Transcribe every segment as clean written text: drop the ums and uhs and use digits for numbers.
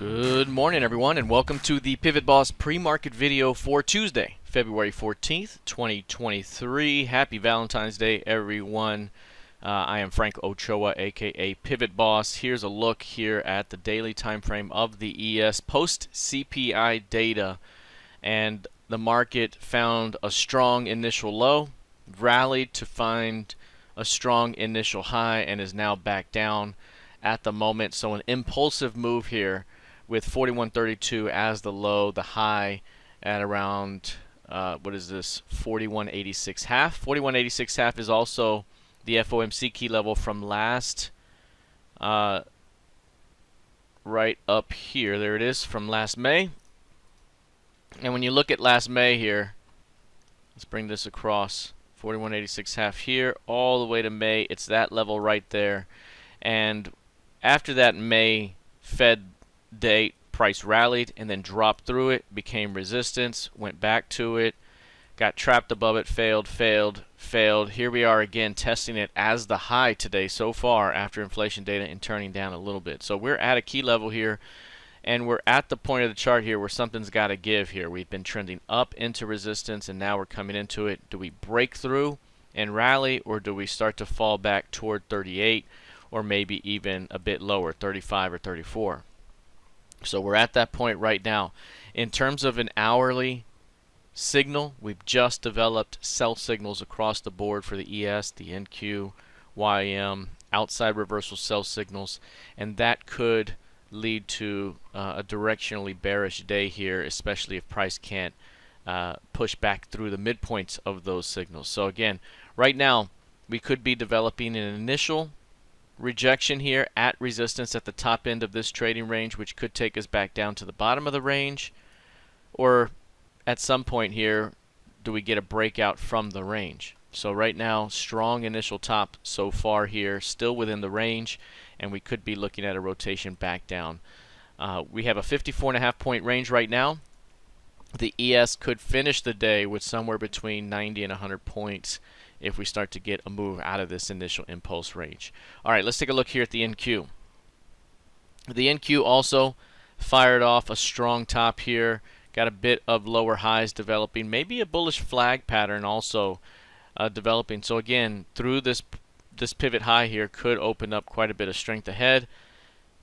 Good morning, everyone, and welcome to the PivotBoss pre-market video for Tuesday, February 14th, 2023. Happy Valentine's Day, everyone. I am Frank Ochoa, aka PivotBoss. Here's a look here at the daily time frame of the ES post CPI data, and the market found a strong initial low, rallied to find a strong initial high, and is now back down at the moment. So an impulsive move here with 41.32 as the low, the high at around what is this, 41.86 half. 41.86 half is also the FOMC key level from last right up here. There it is, from last May. And when you look at last May here, let's bring this across, 41.86 half here all the way to May. It's that level right there. And after that May Fed date, price rallied and then dropped through it, became resistance, went back to it, got trapped above it, failed. Here we are again testing it as the high today so far after inflation data and turning down a little bit. So we're at a key level here, and we're at the point of the chart here where something's got to give here. We've been trending up into resistance, and now we're coming into it. Do we break through and rally, or do we start to fall back toward 38, or maybe even a bit lower, 35 or 34? So we're at that point right now. In terms of an hourly signal, we've just developed sell signals across the board for the ES, the NQ, YM, outside reversal sell signals, and that could lead to a directionally bearish day here, especially if price can't push back through the midpoints of those signals. So again, right now we could be developing an initial rejection here at resistance at the top end of this trading range, which could take us back down to the bottom of the range, or at some point here do we get a breakout from the range. So right now, strong initial top so far here, still within the range, and we could be looking at a rotation back down. We have a 54.5 point range right now. The ES could finish the day with somewhere between 90 and 100 points if we start to get a move out of this initial impulse range. All right, let's take a look here at the NQ. The NQ also fired off a strong top here, got a bit of lower highs developing, maybe a bullish flag pattern also developing. So again, through this pivot high here could open up quite a bit of strength ahead,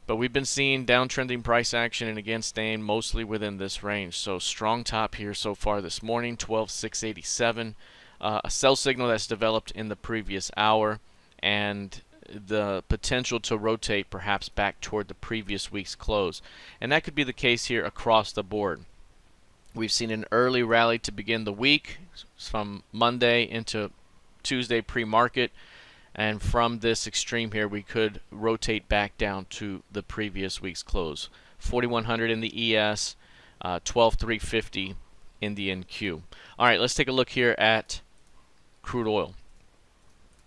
but we've been seeing downtrending price action and again staying mostly within this range. So strong top here so far this morning, 12,687. A sell signal that's developed in the previous hour, and the potential to rotate perhaps back toward the previous week's close. And that could be the case here across the board. We've seen an early rally to begin the week from Monday into Tuesday pre-market, and from this extreme here we could rotate back down to the previous week's close. 4100 in the ES, 12,350 in the NQ. All right, let's take a look here at crude oil.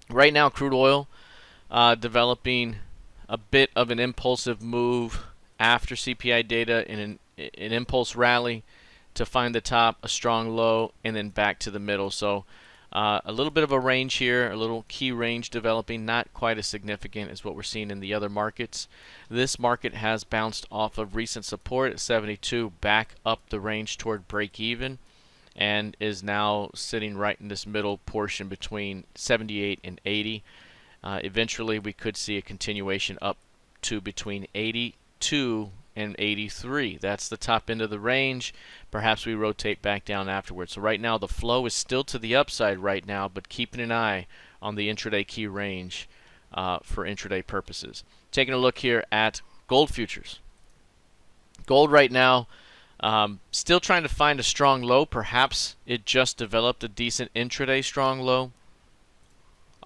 Right now, crude oil developing a bit of an impulsive move after CPI data in an impulse rally to find the top, a strong low, and then back to the middle. So a little bit of a range here, a little key range developing, not quite as significant as what we're seeing in the other markets. This market has bounced off of recent support at 72 back up the range toward break even, and is now sitting right in this middle portion between 78 and 80. Eventually we could see a continuation up to between 82 and 83. That's the top end of the range. Perhaps we rotate back down afterwards. So right now the flow is still to the upside right now, but keeping an eye on the intraday key range for intraday purposes. Taking a look here at gold futures. Gold right now still trying to find a strong low. Perhaps it just developed a decent intraday strong low.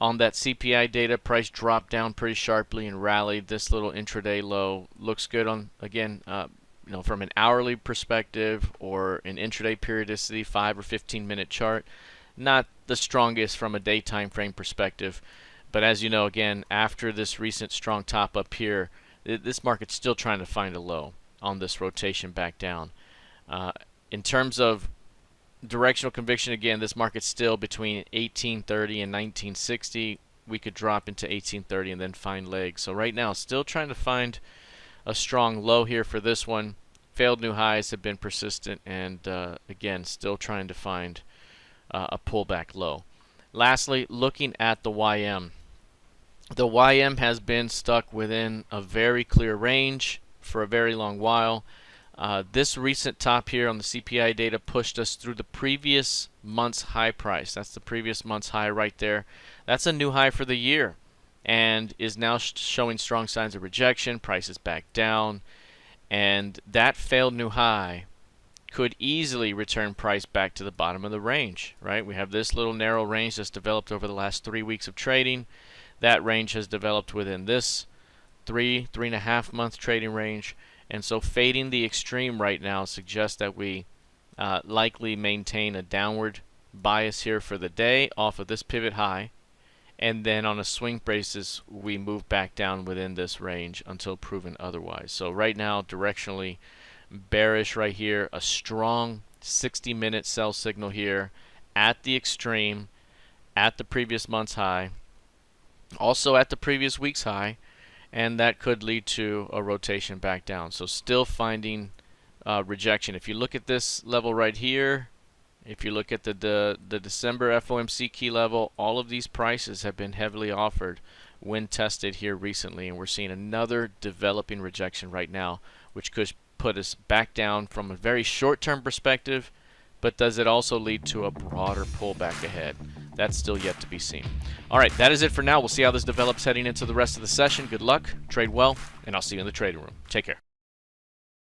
On that CPI data, price dropped down pretty sharply and rallied. This little intraday low looks good on, again, from an hourly perspective or an intraday periodicity, 5 or 15 minute chart. Not the strongest from a day time frame perspective, but as you know, again, after this recent strong top up here, this market's still trying to find a low on this rotation back down. In terms of directional conviction, again, this market's still between 1830 and 1960. We could drop into 1830 and then find legs. So right now, still trying to find a strong low here for this one. Failed new highs have been persistent, and again, still trying to find a pullback low. Lastly, looking at the YM. The YM has been stuck within a very clear range for a very long while. This recent top here on the CPI data pushed us through the previous month's high price. That's the previous month's high right there. That's a new high for the year, and is now showing strong signs of rejection. Price is back down, and that failed new high could easily return price back to the bottom of the range, right? We have this little narrow range that's developed over the last 3 weeks of trading. That range has developed within this 3.5 month trading range. And so fading the extreme right now suggests that we likely maintain a downward bias here for the day off of this pivot high. And then on a swing basis, we move back down within this range until proven otherwise. So right now, directionally bearish right here. A strong 60-minute sell signal here at the extreme, at the previous month's high, also at the previous week's high. And that could lead to a rotation back down. So still finding rejection. If you look at this level right here, if you look at the December FOMC key level, all of these prices have been heavily offered when tested here recently, and we're seeing another developing rejection right now, which could put us back down from a very short-term perspective. But does it also lead to a broader pullback ahead? That's still yet to be seen. All right, that is it for now. We'll see how this develops heading into the rest of the session. Good luck, trade well, and I'll see you in the trading room. Take care.